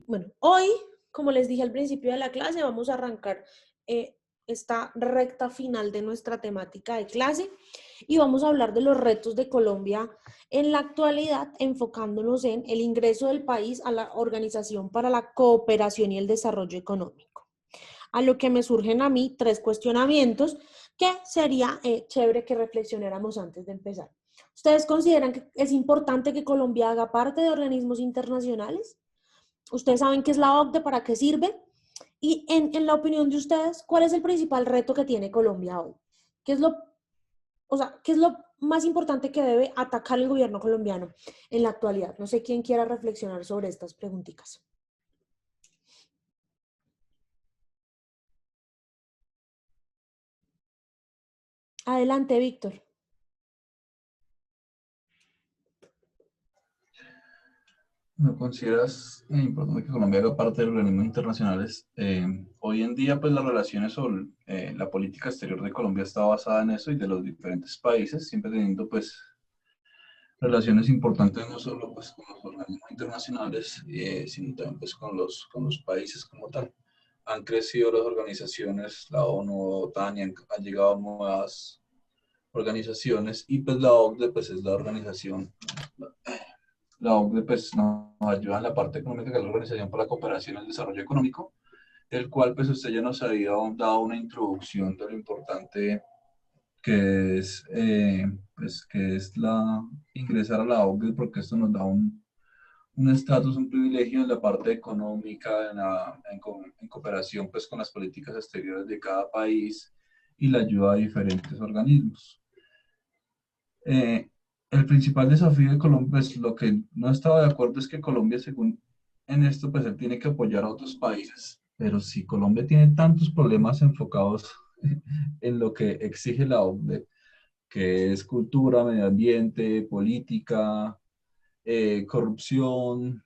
Bueno, hoy, como les dije al principio de la clase, vamos a arrancar esta recta final de nuestra temática de clase y vamos a hablar de los retos de Colombia en la actualidad, enfocándonos en el ingreso del país a la Organización para la Cooperación y el Desarrollo Económico. A lo que me surgen a mí tres cuestionamientos que sería chévere que reflexionáramos antes de empezar. ¿Ustedes consideran que es importante que Colombia haga parte de organismos internacionales? Ustedes saben qué es la OCDE, para qué sirve. Y en la opinión de ustedes, ¿cuál es el principal reto que tiene Colombia hoy? ¿Qué es qué es lo más importante que debe atacar el gobierno colombiano en la actualidad? No sé quién quiera reflexionar sobre estas preguntitas. Adelante, Víctor. ¿No consideras importante que Colombia haga parte de los organismos internacionales? Hoy en día, pues las relaciones o la política exterior de Colombia está basada en eso y de los diferentes países, siempre teniendo pues relaciones importantes no solo pues con los organismos internacionales, sino también pues con los países como tal. Han crecido las organizaciones, la ONU, OTAN, y han llegado nuevas organizaciones y pues la OCDE pues es la organización. La OCDE pues, nos ayuda en la parte económica, que es la Organización para la Cooperación y el Desarrollo Económico, el cual pues usted ya nos había dado una introducción de lo importante que es ingresar a la OCDE, porque esto nos da un estatus, un privilegio en la parte económica, en cooperación pues con las políticas exteriores de cada país y la ayuda a diferentes organismos. Eh, el principal desafío de Colombia, pues lo que no estaba de acuerdo es que Colombia, según en esto, pues él tiene que apoyar a otros países. Pero si Colombia tiene tantos problemas enfocados en lo que exige la OCDE, que es cultura, medio ambiente, política, corrupción,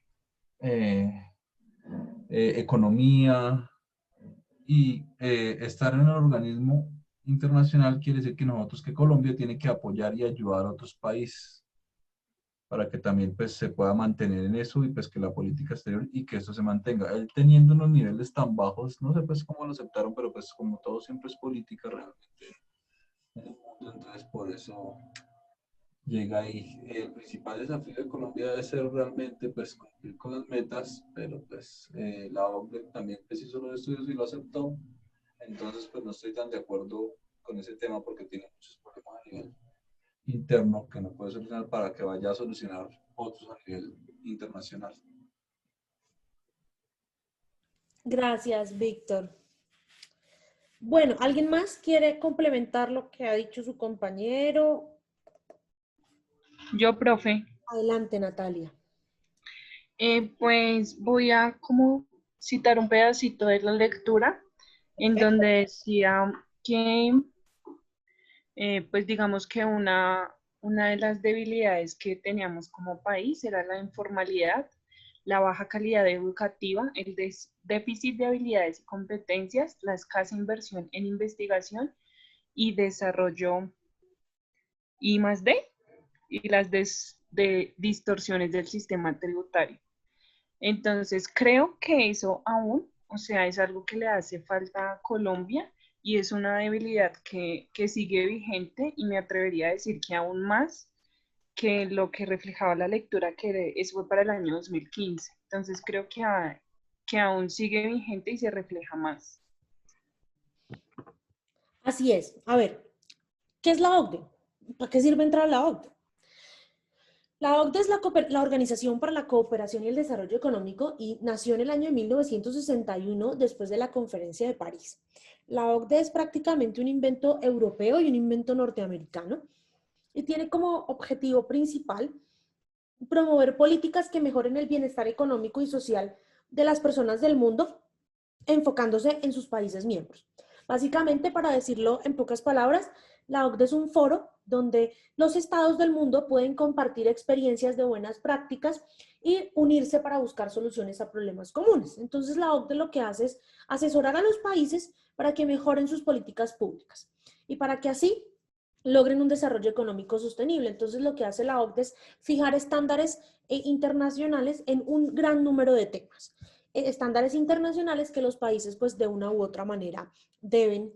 eh, economía, y estar en el organismo internacional quiere decir que nosotros, que Colombia, tiene que apoyar y ayudar a otros países para que también pues se pueda mantener en eso y pues que la política exterior y que esto se mantenga. Él teniendo unos niveles tan bajos, no sé pues cómo lo aceptaron, pero pues como todo siempre es política realmente en el mundo, entonces por eso llega ahí. El principal desafío de Colombia debe ser realmente pues cumplir con las metas, pero pues la OCDE también pues hizo los estudios y lo aceptó, entonces pues no estoy tan de acuerdo con ese tema porque tiene muchos problemas a nivel interno que no puede solucionar para que vaya a solucionar otros a nivel internacional. Gracias, Víctor. Bueno, ¿alguien más quiere complementar lo que ha dicho su compañero? Yo, profe, Adelante, Natalia. pues voy a como citar un pedacito de la lectura en Perfecto. donde decía que, pues digamos que una de las debilidades que teníamos como país era la informalidad, la baja calidad educativa, el déficit de habilidades y competencias, la escasa inversión en investigación y desarrollo I+D y las de distorsiones del sistema tributario. Entonces, creo que eso aún, o sea, es algo que le hace falta a Colombia y es una debilidad que sigue vigente y me atrevería a decir que aún más que lo que reflejaba la lectura, que eso fue para el año 2015. Entonces, creo que aún sigue vigente y se refleja más. Así es. A ver, ¿qué es la OCDE? ¿Para qué sirve entrar a la OCDE? La OCDE es la Organización para la Cooperación y el Desarrollo Económico y nació en el año de 1961 después de la Conferencia de París. La OCDE es prácticamente un invento europeo y un invento norteamericano y tiene como objetivo principal promover políticas que mejoren el bienestar económico y social de las personas del mundo, enfocándose en sus países miembros. Básicamente, para decirlo en pocas palabras, la OCDE es un foro donde los estados del mundo pueden compartir experiencias de buenas prácticas y unirse para buscar soluciones a problemas comunes. Entonces, la OCDE lo que hace es asesorar a los países para que mejoren sus políticas públicas y para que así logren un desarrollo económico sostenible. Entonces, lo que hace la OCDE es fijar estándares internacionales en un gran número de temas. estándares internacionales que los países pues de una u otra manera deben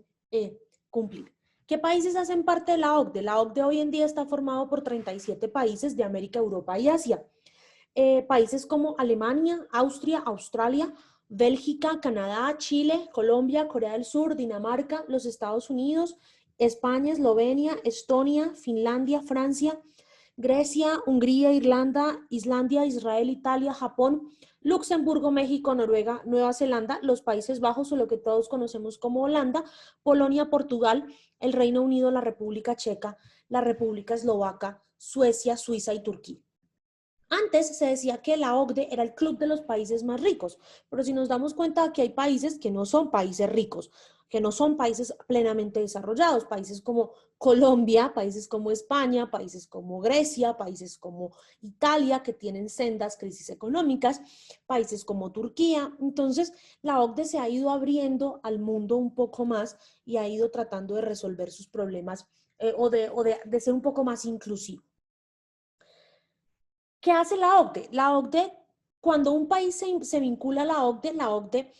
cumplir. ¿Qué países hacen parte de la OCDE? La OCDE hoy en día está formado por 37 países de América, Europa y Asia. Países como Alemania, Austria, Australia, Bélgica, Canadá, Chile, Colombia, Corea del Sur, Dinamarca, los Estados Unidos, España, Eslovenia, Estonia, Finlandia, Francia, Grecia, Hungría, Irlanda, Islandia, Israel, Italia, Japón, Luxemburgo, México, Noruega, Nueva Zelanda, los Países Bajos o lo que todos conocemos como Holanda, Polonia, Portugal, el Reino Unido, la República Checa, la República Eslovaca, Suecia, Suiza y Turquía. Antes se decía que la OCDE era el club de los países más ricos, pero si nos damos cuenta que hay países que no son países ricos, que no son países plenamente desarrollados, países como Colombia, países como España, países como Grecia, países como Italia, que tienen sendas crisis económicas, países como Turquía. Entonces, la OCDE se ha ido abriendo al mundo un poco más y ha ido tratando de resolver sus problemas o de ser un poco más inclusivo. ¿Qué hace la OCDE? La OCDE, cuando un país se vincula a la OCDE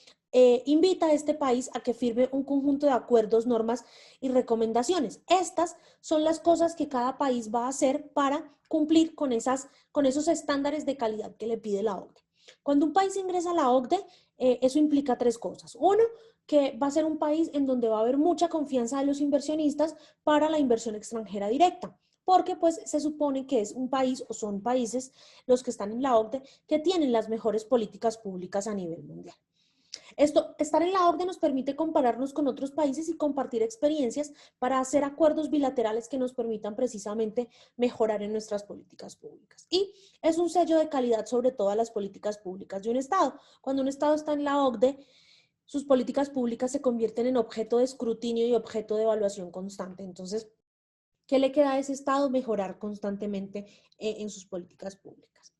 invita a este país a que firme un conjunto de acuerdos, normas y recomendaciones. Estas son las cosas que cada país va a hacer para cumplir con esos estándares de calidad que le pide la OCDE. Cuando un país ingresa a la OCDE, eso implica tres cosas. Uno, que va a ser un país en donde va a haber mucha confianza de los inversionistas para la inversión extranjera directa, porque pues se supone que es un país o son países los que están en la OCDE que tienen las mejores políticas públicas a nivel mundial. Estar en la OCDE nos permite compararnos con otros países y compartir experiencias para hacer acuerdos bilaterales que nos permitan precisamente mejorar en nuestras políticas públicas. Y es un sello de calidad sobre todas las políticas públicas de un Estado. Cuando un Estado está en la OCDE, sus políticas públicas se convierten en objeto de escrutinio y objeto de evaluación constante. Entonces, ¿qué le queda a ese Estado? Mejorar constantemente en sus políticas públicas.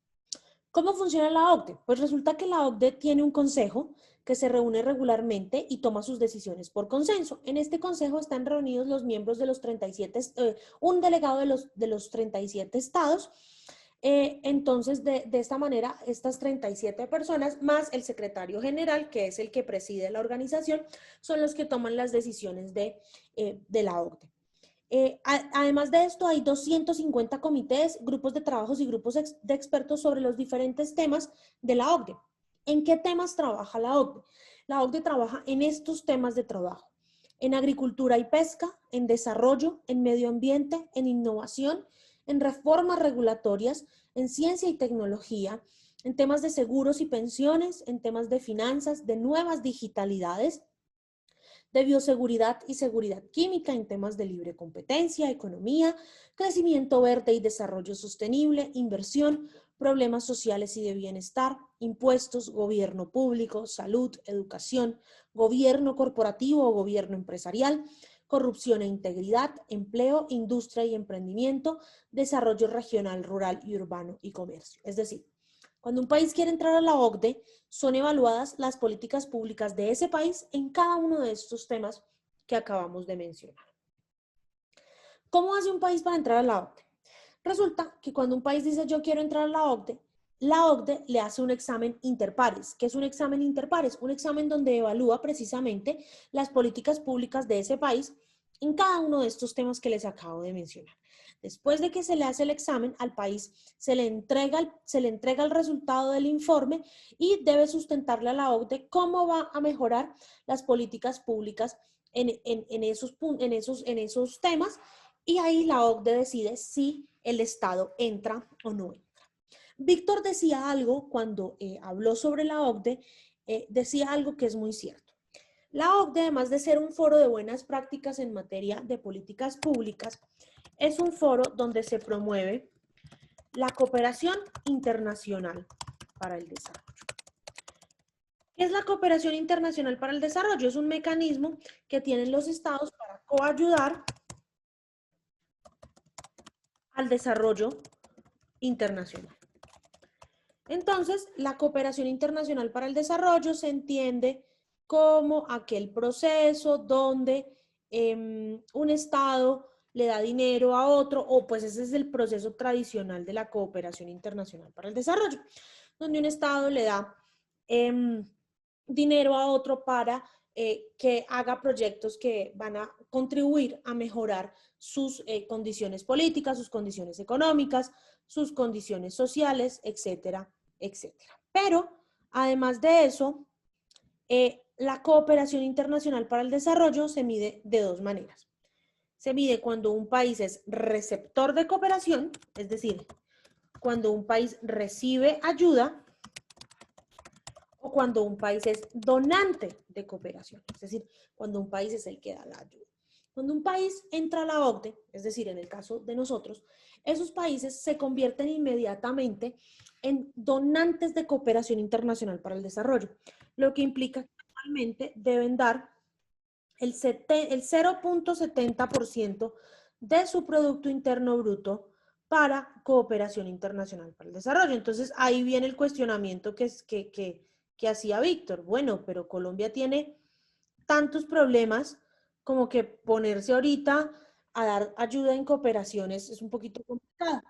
¿Cómo funciona la OCDE? Pues resulta que la OCDE tiene un consejo que se reúne regularmente y toma sus decisiones por consenso. En este consejo están reunidos los miembros de los 37, un delegado de los 37 estados. Entonces, de esta manera, estas 37 personas, más el secretario general, que es el que preside la organización, son los que toman las decisiones de la OCDE. Además de esto, hay 250 comités, grupos de trabajos y grupos de expertos sobre los diferentes temas de la OCDE. ¿En qué temas trabaja la OCDE? La OCDE trabaja en estos temas de trabajo: en agricultura y pesca, en desarrollo, en medio ambiente, en innovación, en reformas regulatorias, en ciencia y tecnología, en temas de seguros y pensiones, en temas de finanzas, de nuevas digitalidades, de bioseguridad y seguridad química, en temas de libre competencia, economía, crecimiento verde y desarrollo sostenible, inversión, problemas sociales y de bienestar, impuestos, gobierno público, salud, educación, gobierno corporativo o gobierno empresarial, corrupción e integridad, empleo, industria y emprendimiento, desarrollo regional, rural y urbano y comercio. Es decir, cuando un país quiere entrar a la OCDE, son evaluadas las políticas públicas de ese país en cada uno de estos temas que acabamos de mencionar. ¿Cómo hace un país para entrar a la OCDE? Resulta que cuando un país dice yo quiero entrar a la OCDE le hace un examen interpares. ¿Qué es un examen interpares? Un examen donde evalúa precisamente las políticas públicas de ese país en cada uno de estos temas que les acabo de mencionar. Después de que se le hace el examen, al país se le entrega el resultado del informe y debe sustentarle a la OCDE cómo va a mejorar las políticas públicas en esos temas, y ahí la OCDE decide si el Estado entra o no entra. Víctor decía algo cuando habló sobre la OCDE, decía algo que es muy cierto. La OCDE, además de ser un foro de buenas prácticas en materia de políticas públicas, es un foro donde se promueve la cooperación internacional para el desarrollo. ¿Qué es la cooperación internacional para el desarrollo? Es un mecanismo que tienen los estados para coayudar al desarrollo internacional. Entonces, la cooperación internacional para el desarrollo se entiende como aquel proceso donde un estado le da dinero a otro, o pues ese es el proceso tradicional de la cooperación internacional para el desarrollo, donde un estado le da dinero a otro para que haga proyectos que van a contribuir a mejorar sus condiciones políticas, sus condiciones económicas, sus condiciones sociales, etcétera, etcétera. Pero, además de eso, la cooperación internacional para el desarrollo se mide de dos maneras. Se mide cuando un país es receptor de cooperación, es decir, cuando un país recibe ayuda, o cuando un país es donante de cooperación, es decir, cuando un país es el que da la ayuda. Cuando un país entra a la OCDE, es decir, en el caso de nosotros, esos países se convierten inmediatamente en donantes de cooperación internacional para el desarrollo, lo que implica que actualmente deben dar el 0.70% de su Producto Interno Bruto para cooperación internacional para el desarrollo. Entonces, ahí viene el cuestionamiento que hacía Víctor. Bueno, pero Colombia tiene tantos problemas como que ponerse ahorita a dar ayuda en cooperaciones es un poquito complicado.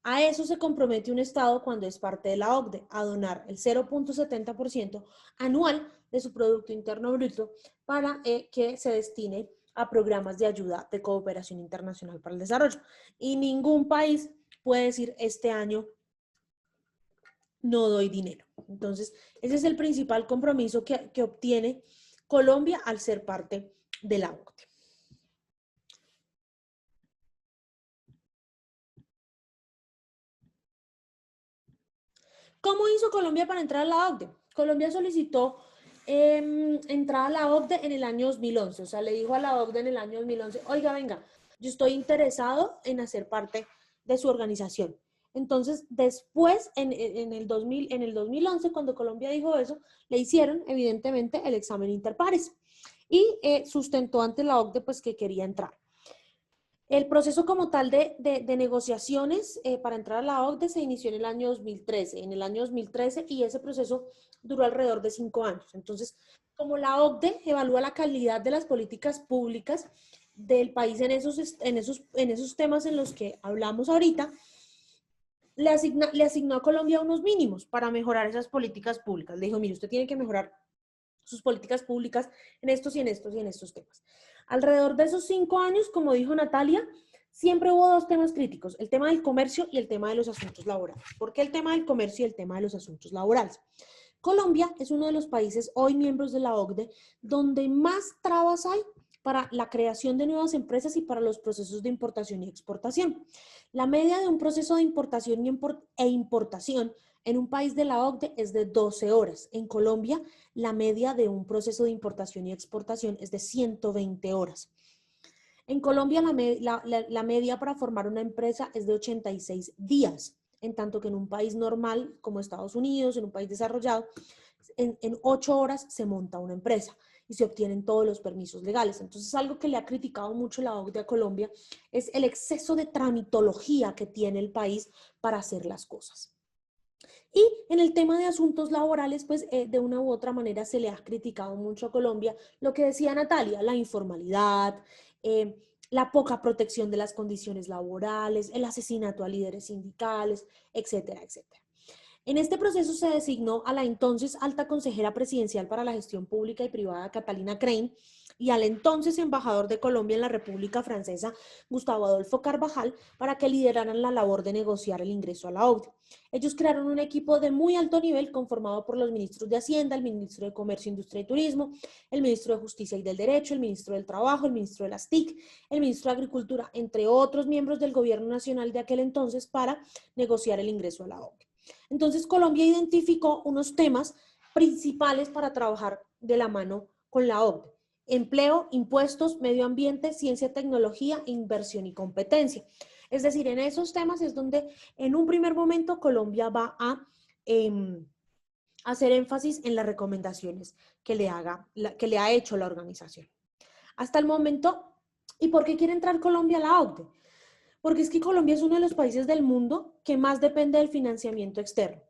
A eso se compromete un Estado cuando es parte de la OCDE, a donar el 0.70% anual de su Producto Interno Bruto para que se destine a programas de ayuda de cooperación internacional para el desarrollo. Y ningún país puede decir este año no doy dinero. Entonces, ese es el principal compromiso que obtiene Colombia al ser parte de la OCDE. ¿Cómo hizo Colombia para entrar a la OCDE? Colombia solicitó entrar a la OCDE en el año 2011, o sea, le dijo a la OCDE en el año 2011, oiga, venga, yo estoy interesado en hacer parte de su organización. Entonces, después, en el 2011, cuando Colombia dijo eso, le hicieron, evidentemente, el examen interpares y sustentó ante la OCDE pues, que quería entrar. El proceso como tal de negociaciones para entrar a la OCDE se inició en el año 2013, y ese proceso duró alrededor de 5 años. Entonces, como la OCDE evalúa la calidad de las políticas públicas del país en esos temas en los que hablamos ahorita, le asignó a Colombia unos mínimos para mejorar esas políticas públicas. Le dijo, mire, usted tiene que mejorar sus políticas públicas en estos y en estos y en estos temas. Alrededor de esos 5 años, como dijo Natalia, siempre hubo dos temas críticos, el tema del comercio y el tema de los asuntos laborales. ¿Por qué el tema del comercio y el tema de los asuntos laborales? Colombia es uno de los países hoy miembros de la OCDE donde más trabas hay para la creación de nuevas empresas y para los procesos de importación y exportación. La media de un proceso de importación e importación en un país de la OCDE es de 12 horas. En Colombia, la media de un proceso de importación y exportación es de 120 horas. En Colombia, la media para formar una empresa es de 86 días, en tanto que en un país normal, como Estados Unidos, en un país desarrollado, en 8 horas se monta una empresa y se obtienen todos los permisos legales. Entonces, algo que le ha criticado mucho la OCDE a Colombia es el exceso de tramitología que tiene el país para hacer las cosas. Y en el tema de asuntos laborales, pues de una u otra manera se le ha criticado mucho a Colombia lo que decía Natalia, la informalidad, la poca protección de las condiciones laborales, el asesinato a líderes sindicales, etcétera, etcétera. En este proceso se designó a la entonces alta consejera presidencial para la gestión pública y privada, Catalina Crane, y al entonces embajador de Colombia en la República Francesa, Gustavo Adolfo Carvajal, para que lideraran la labor de negociar el ingreso a la OCDE. Ellos crearon un equipo de muy alto nivel conformado por los ministros de Hacienda, el ministro de Comercio, Industria y Turismo, el ministro de Justicia y del Derecho, el ministro del Trabajo, el ministro de las TIC, el ministro de Agricultura, entre otros miembros del gobierno nacional de aquel entonces para negociar el ingreso a la OCDE. Entonces, Colombia identificó unos temas principales para trabajar de la mano con la OCDE. Empleo, impuestos, medio ambiente, ciencia, tecnología, inversión y competencia. Es decir, en esos temas es donde en un primer momento Colombia va a hacer énfasis en las recomendaciones que le ha hecho la organización. Hasta el momento, ¿y por qué quiere entrar Colombia a la OCDE? Porque es que Colombia es uno de los países del mundo que más depende del financiamiento externo.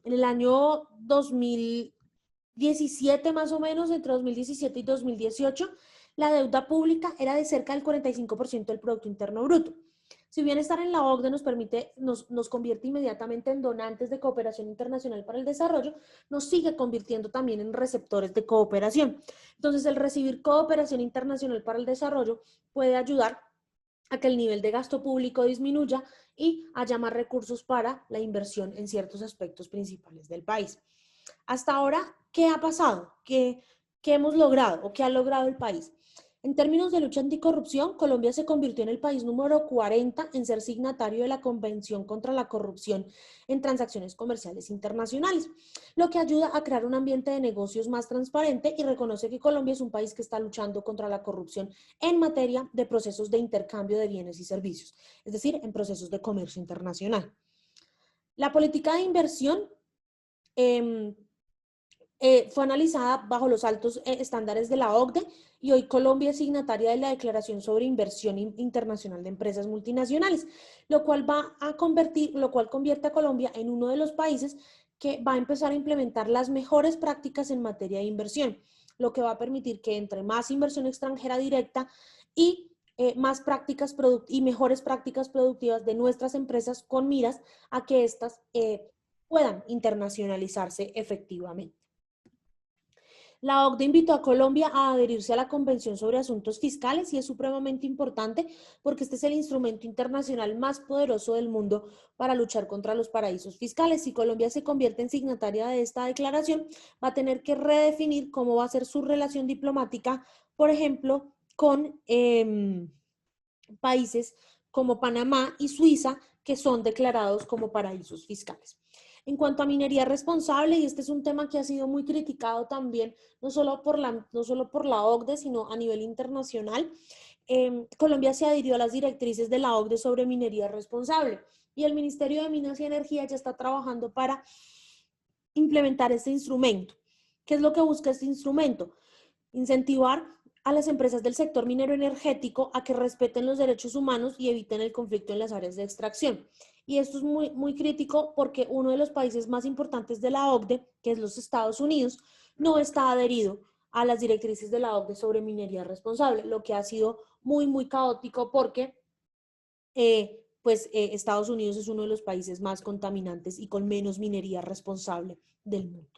En el año 2017, más o menos, entre 2017 y 2018, la deuda pública era de cerca del 45% del Producto Interno Bruto. Si bien estar en la OCDE nos convierte inmediatamente en donantes de cooperación internacional para el desarrollo, nos sigue convirtiendo también en receptores de cooperación. Entonces, el recibir cooperación internacional para el desarrollo puede ayudar a que el nivel de gasto público disminuya y haya más recursos para la inversión en ciertos aspectos principales del país. Hasta ahora, ¿qué ha pasado? ¿Qué hemos logrado o qué ha logrado el país? En términos de lucha anticorrupción, Colombia se convirtió en el país número 40 en ser signatario de la Convención contra la Corrupción en Transacciones Comerciales Internacionales, lo que ayuda a crear un ambiente de negocios más transparente y reconoce que Colombia es un país que está luchando contra la corrupción en materia de procesos de intercambio de bienes y servicios, es decir, en procesos de comercio internacional. La política de inversión fue analizada bajo los altos estándares de la OCDE y hoy Colombia es signataria de la Declaración sobre Inversión Internacional de Empresas Multinacionales, lo cual convierte a Colombia en uno de los países que va a empezar a implementar las mejores prácticas en materia de inversión, lo que va a permitir que entre más inversión extranjera directa y más prácticas y mejores prácticas productivas de nuestras empresas con miras a que éstas puedan internacionalizarse efectivamente. La OCDE invitó a Colombia a adherirse a la Convención sobre Asuntos Fiscales y es supremamente importante porque este es el instrumento internacional más poderoso del mundo para luchar contra los paraísos fiscales. Si Colombia se convierte en signataria de esta declaración, va a tener que redefinir cómo va a ser su relación diplomática, por ejemplo, con países como Panamá y Suiza, que son declarados como paraísos fiscales. En cuanto a minería responsable, y este es un tema que ha sido muy criticado también, no solo por la OCDE, sino a nivel internacional, Colombia se adhirió a las directrices de la OCDE sobre minería responsable y el Ministerio de Minas y Energía ya está trabajando para implementar este instrumento. ¿Qué es lo que busca este instrumento? Incentivar a las empresas del sector minero energético a que respeten los derechos humanos y eviten el conflicto en las áreas de extracción. Y esto es muy, muy crítico porque uno de los países más importantes de la OCDE, que es los Estados Unidos, no está adherido a las directrices de la OCDE sobre minería responsable, lo que ha sido muy, muy caótico porque Estados Unidos es uno de los países más contaminantes y con menos minería responsable del mundo.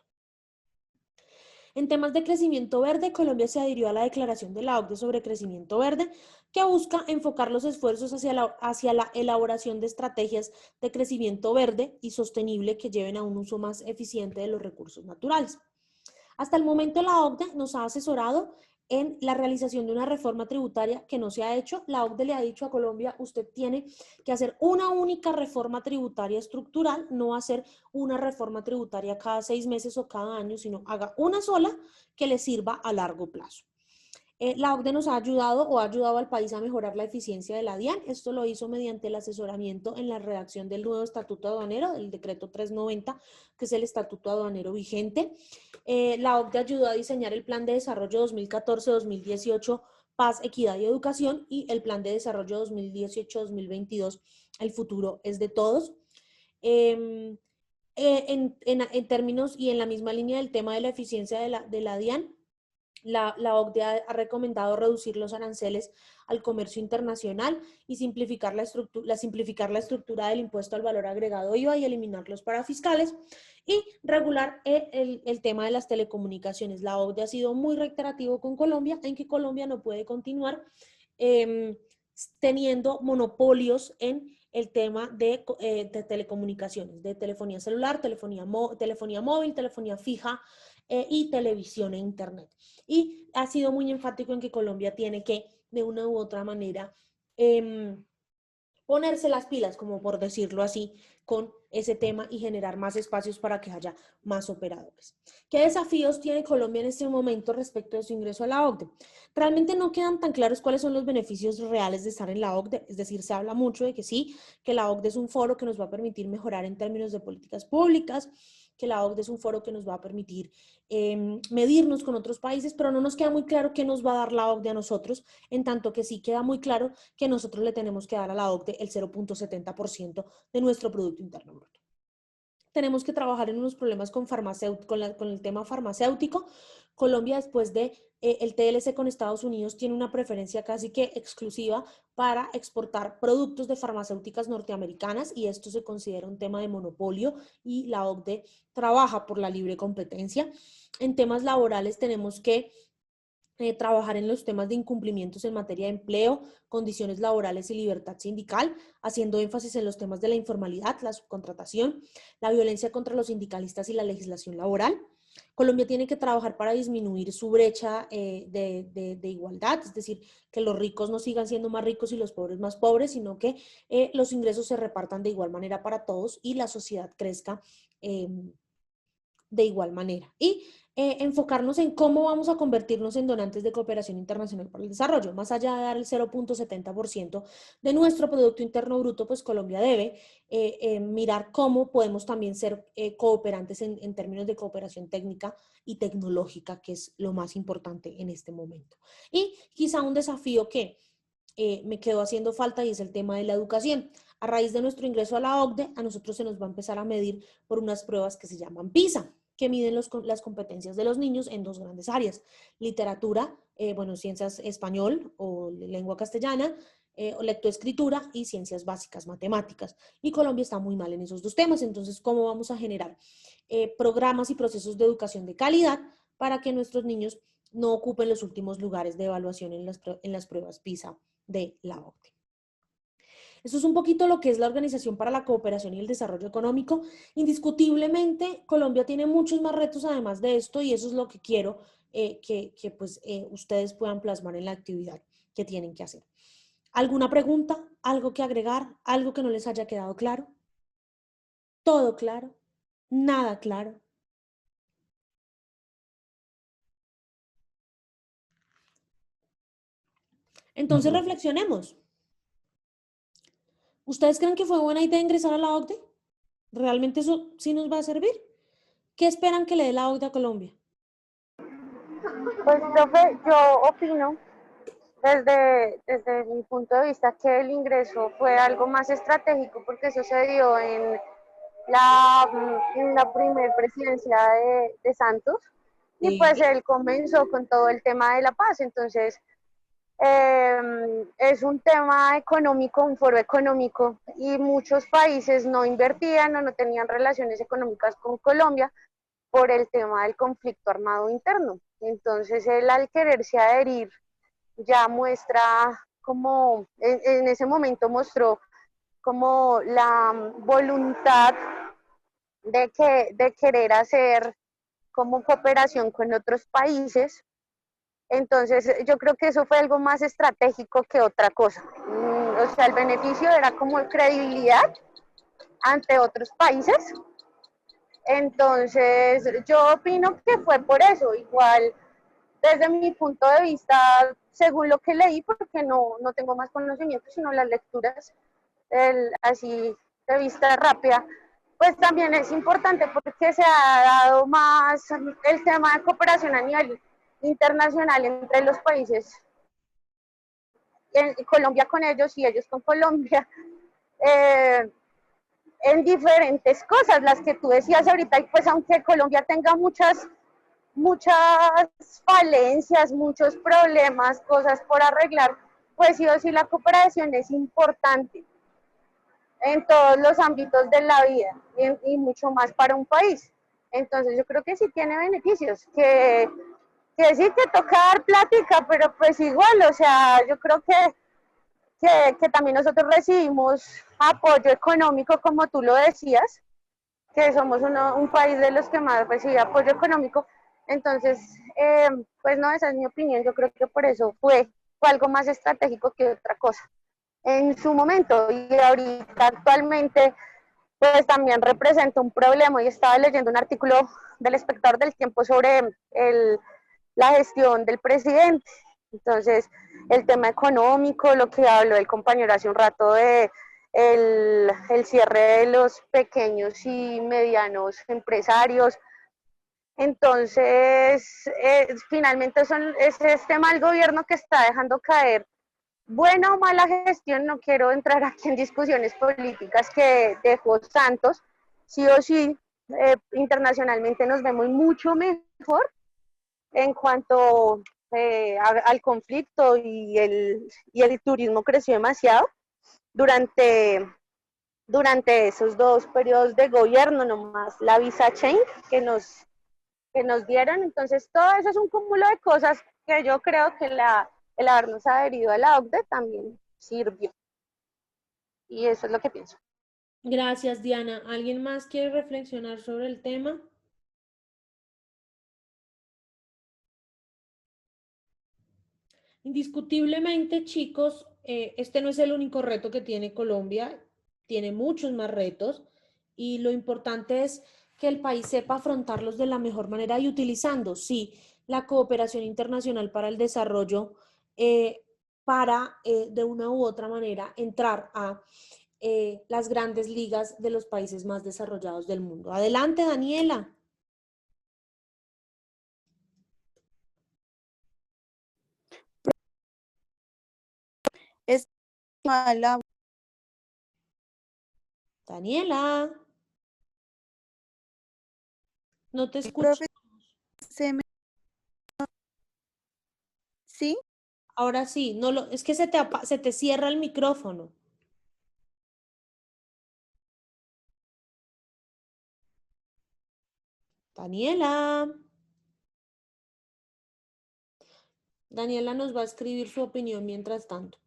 En temas de crecimiento verde, Colombia se adhirió a la declaración de la OCDE sobre crecimiento verde, que busca enfocar los esfuerzos hacia la elaboración de estrategias de crecimiento verde y sostenible que lleven a un uso más eficiente de los recursos naturales. Hasta el momento la OCDE nos ha asesorado en la realización de una reforma tributaria que no se ha hecho. La OCDE le ha dicho a Colombia, usted tiene que hacer una única reforma tributaria estructural, no hacer una reforma tributaria cada 6 meses o cada año, sino haga una sola que le sirva a largo plazo. La OCDE nos ha ayudado o ha ayudado al país a mejorar la eficiencia de la DIAN. Esto lo hizo mediante el asesoramiento en la redacción del nuevo estatuto aduanero, del decreto 390, que es el estatuto aduanero vigente. La OCDE ayudó a diseñar el plan de desarrollo 2014-2018, Paz, Equidad y Educación, y el plan de desarrollo 2018-2022, El futuro es de todos. En términos y en la misma línea del tema de la eficiencia de la DIAN, la OCDE ha recomendado reducir los aranceles al comercio internacional y simplificar la estructura del impuesto al valor agregado IVA y eliminar los parafiscales y regular el tema de las telecomunicaciones. La OCDE ha sido muy reiterativo con Colombia en que Colombia no puede continuar teniendo monopolios en el tema de telecomunicaciones, de telefonía celular, telefonía móvil, telefonía fija y televisión e internet. Y ha sido muy enfático en que Colombia tiene que, de una u otra manera, ponerse las pilas, como por decirlo así, con ese tema y generar más espacios para que haya más operadores. ¿Qué desafíos tiene Colombia en este momento respecto de su ingreso a la OCDE? Realmente no quedan tan claros cuáles son los beneficios reales de estar en la OCDE, es decir, se habla mucho de que sí, que la OCDE es un foro que nos va a permitir mejorar en términos de políticas públicas, que la OCDE es un foro que nos va a permitir medirnos con otros países, pero no nos queda muy claro qué nos va a dar la OCDE a nosotros, en tanto que sí queda muy claro que nosotros le tenemos que dar a la OCDE el 0.70% de nuestro Producto Interno Bruto. tenemos que trabajar en unos problemas con el tema farmacéutico. Colombia, después de el TLC con Estados Unidos, tiene una preferencia casi que exclusiva para exportar productos de farmacéuticas norteamericanas, y esto se considera un tema de monopolio, y la OCDE trabaja por la libre competencia. En temas laborales tenemos que trabajar en los temas de incumplimientos en materia de empleo, condiciones laborales y libertad sindical, haciendo énfasis en los temas de la informalidad, la subcontratación, la violencia contra los sindicalistas y la legislación laboral. Colombia tiene que trabajar para disminuir su brecha de igualdad, es decir, que los ricos no sigan siendo más ricos y los pobres más pobres, sino que los ingresos se repartan de igual manera para todos y la sociedad crezca de igual manera. Y enfocarnos en cómo vamos a convertirnos en donantes de cooperación internacional para el desarrollo. Más allá de dar el 0.70% de nuestro Producto Interno Bruto, pues Colombia debe mirar cómo podemos también ser cooperantes en términos de cooperación técnica y tecnológica, que es lo más importante en este momento. Y quizá un desafío que me quedó haciendo falta, y es el tema de la educación. A raíz de nuestro ingreso a la OCDE, a nosotros se nos va a empezar a medir por unas pruebas que se llaman PISA, que miden las competencias de los niños en dos grandes áreas: literatura, ciencias español o lengua castellana, o lectoescritura, y ciencias básicas, matemáticas. Y Colombia está muy mal en esos dos temas. Entonces, ¿cómo vamos a generar programas y procesos de educación de calidad para que nuestros niños no ocupen los últimos lugares de evaluación en las pruebas PISA de la OCDE? Eso es un poquito lo que es la Organización para la Cooperación y el Desarrollo Económico. Indiscutiblemente, Colombia tiene muchos más retos además de esto, y eso es lo que quiero ustedes puedan plasmar en la actividad que tienen que hacer. ¿Alguna pregunta? ¿Algo que agregar? ¿Algo que no les haya quedado claro? ¿Todo claro? ¿Nada claro? Entonces reflexionemos. ¿Ustedes creen que fue buena idea ingresar a la OCDE? ¿Realmente eso sí nos va a servir? ¿Qué esperan que le dé la OCDE a Colombia? Pues, profe, yo opino desde mi punto de vista que el ingreso fue algo más estratégico, porque eso se dio en la primera presidencia de Santos, y pues Sí. él comenzó con todo el tema de la paz. Entonces, es un tema económico, un foro económico, y muchos países no invertían o no tenían relaciones económicas con Colombia por el tema del conflicto armado interno. Entonces él, al quererse adherir, ya muestra como, en ese momento mostró como la voluntad de querer hacer como cooperación con otros países. Entonces yo creo que eso fue algo más estratégico que otra cosa. O sea, el beneficio era como credibilidad ante otros países. Entonces yo opino que fue por eso. Igual, desde mi punto de vista, según lo que leí, porque no tengo más conocimiento, sino las lecturas así de vista rápida, pues también es importante porque se ha dado más el tema de cooperación a nivel internacional entre los países, en Colombia con ellos y ellos con Colombia, en diferentes cosas, las que tú decías ahorita. Y pues aunque Colombia tenga muchas falencias, muchos problemas, cosas por arreglar, pues sí o sí la cooperación es importante en todos los ámbitos de la vida, y mucho más para un país. Entonces yo creo que sí tiene beneficios, que sí que toca dar plática, pero pues igual, o sea, yo creo que también nosotros recibimos apoyo económico, como tú lo decías, que somos un país de los que más recibe apoyo económico. Entonces, pues no, esa es mi opinión. Yo creo que por eso fue algo más estratégico que otra cosa en su momento, y ahorita actualmente pues también representa un problema. Y estaba leyendo un artículo del Espectador del Tiempo sobre la gestión del presidente. Entonces, el tema económico, lo que habló el compañero hace un rato de el cierre de los pequeños y medianos empresarios. Entonces, finalmente ese mal gobierno que está dejando caer buena o mala gestión. No quiero entrar aquí en discusiones políticas que dejó Santos, sí o sí, internacionalmente nos vemos mucho mejor en cuanto al conflicto y el turismo creció demasiado durante, durante esos 2 periodos de gobierno, nomás la visa change que nos dieron. Entonces, todo eso es un cúmulo de cosas que yo creo que el habernos adherido a la OCDE también sirvió. Y eso es lo que pienso. Gracias, Diana. ¿Alguien más quiere reflexionar sobre el tema? Indiscutiblemente, chicos, este no es el único reto que tiene Colombia, tiene muchos más retos y lo importante es que el país sepa afrontarlos de la mejor manera y utilizando, sí, la cooperación internacional para el desarrollo para, de una u otra manera, entrar a las grandes ligas de los países más desarrollados del mundo. Adelante, Daniela. Es mala. Daniela. No te escucho. Profe, ¿sí? Ahora sí, no lo, es que se te cierra el micrófono. Daniela. Daniela nos va a escribir su opinión mientras tanto.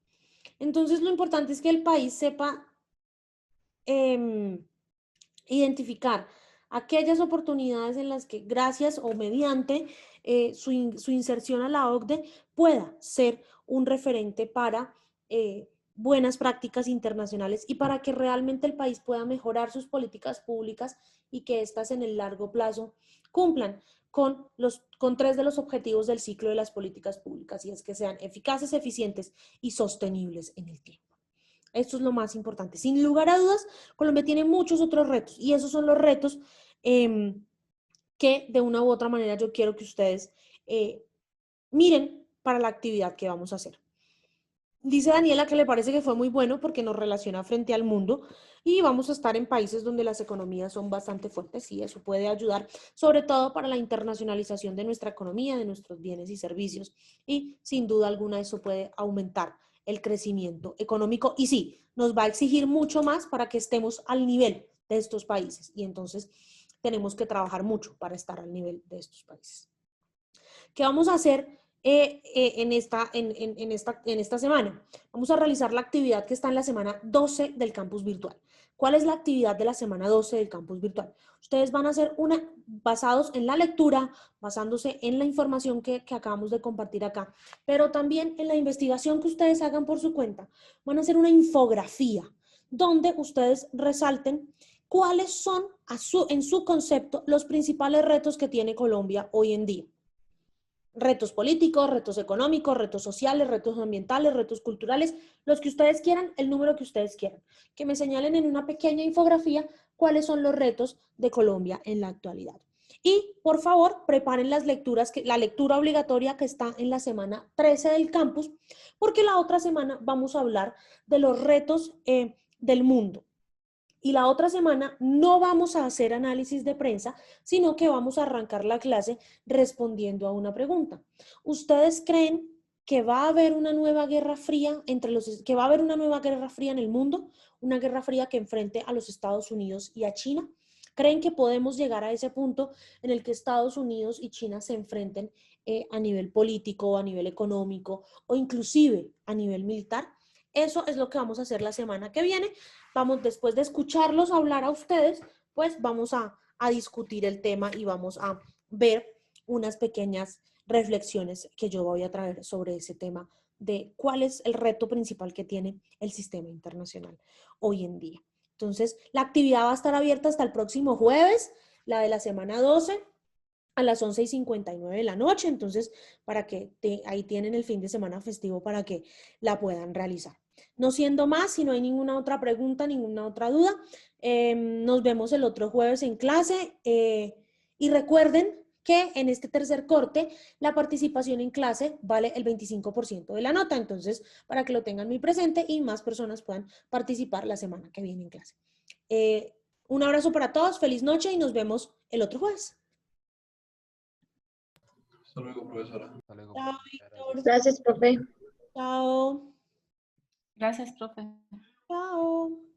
Entonces, lo importante es que el país sepa identificar aquellas oportunidades en las que gracias o mediante su inserción a la OCDE pueda ser un referente para buenas prácticas internacionales y para que realmente el país pueda mejorar sus políticas públicas y que éstas en el largo plazo cumplan con 3 de los objetivos del ciclo de las políticas públicas, y es que sean eficaces, eficientes y sostenibles en el tiempo. Esto es lo más importante. Sin lugar a dudas, Colombia tiene muchos otros retos y esos son los retos que de una u otra manera yo quiero que ustedes miren para la actividad que vamos a hacer. Dice Daniela que le parece que fue muy bueno porque nos relaciona frente al mundo y vamos a estar en países donde las economías son bastante fuertes y eso puede ayudar, sobre todo para la internacionalización de nuestra economía, de nuestros bienes y servicios, y sin duda alguna eso puede aumentar el crecimiento económico y sí, nos va a exigir mucho más para que estemos al nivel de estos países y entonces tenemos que trabajar mucho para estar al nivel de estos países. ¿Qué vamos a hacer en esta semana? Vamos a realizar la actividad que está en la semana 12 del campus virtual. ¿Cuál es la actividad de la semana 12 del campus virtual? Ustedes van a hacer basados en la lectura, basándose en la información que acabamos de compartir acá, pero también en la investigación que ustedes hagan por su cuenta. Van a hacer una infografía donde ustedes resalten cuáles son, en su concepto, los principales retos que tiene Colombia hoy en día. Retos políticos, retos económicos, retos sociales, retos ambientales, retos culturales, los que ustedes quieran, el número que ustedes quieran. Que me señalen en una pequeña infografía cuáles son los retos de Colombia en la actualidad. Y, por favor, preparen las lecturas, la lectura obligatoria que está en la semana 13 del campus, porque la otra semana vamos a hablar de los retos del mundo. Y la otra semana no vamos a hacer análisis de prensa, sino que vamos a arrancar la clase respondiendo a una pregunta. ¿Ustedes creen que va a haber una nueva guerra fría que va a haber una nueva guerra fría en el mundo? ¿Una guerra fría que enfrente a los Estados Unidos y a China? ¿Creen que podemos llegar a ese punto en el que Estados Unidos y China se enfrenten a nivel político, a nivel económico o inclusive a nivel militar? Eso es lo que vamos a hacer la semana que viene. Vamos, después de escucharlos hablar a ustedes, pues vamos a discutir el tema y vamos a ver unas pequeñas reflexiones que yo voy a traer sobre ese tema de cuál es el reto principal que tiene el sistema internacional hoy en día. Entonces, la actividad va a estar abierta hasta el próximo jueves, la de la semana 12, a las 11:59 de la noche. Entonces, para que ahí tienen el fin de semana festivo para que la puedan realizar. No siendo más, si no hay ninguna otra pregunta, ninguna otra duda, nos vemos el otro jueves en clase y recuerden que en este tercer corte la participación en clase vale el 25% de la nota, entonces para que lo tengan muy presente y más personas puedan participar la semana que viene en clase. Un abrazo para todos, feliz noche y nos vemos el otro jueves. Hasta luego, profesora. Hasta luego, Chao, profe. Muchas Víctor. gracias. Gracias, profe. Chao. Gracias, profe. Chao.